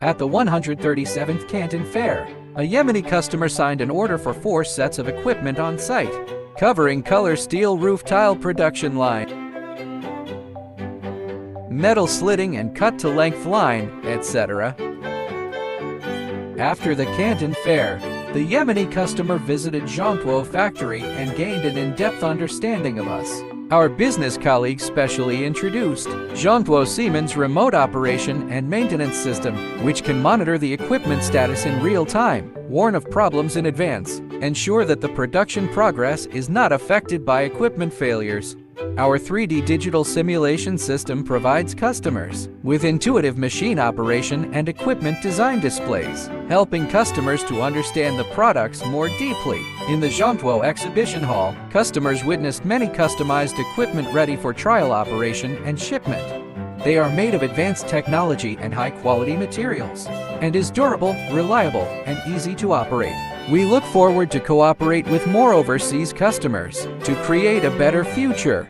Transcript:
At the 137th Canton Fair, a Yemeni customer signed an order for 4 sets of equipment on site, covering color steel roof tile production line, metal slitting and cut-to-length line, etc. After the Canton Fair, the Yemeni customer visited Zhongtuo factory and gained an in-depth understanding of us. Our business colleagues specially introduced Zhongtuo Siemens remote operation and maintenance system, which can monitor the equipment status in real time, warn of problems in advance, ensure that the production progress is not affected by equipment failures. Our 3D digital simulation system provides customers with intuitive machine operation and equipment design displays, helping customers to understand the products more deeply. In the Zhongtuo exhibition hall, customers witnessed many customized equipment ready for trial operation and shipment. They are made of advanced technology and high-quality materials, and is durable, reliable, and easy to operate. We look forward to cooperate with more overseas customers to create a better future.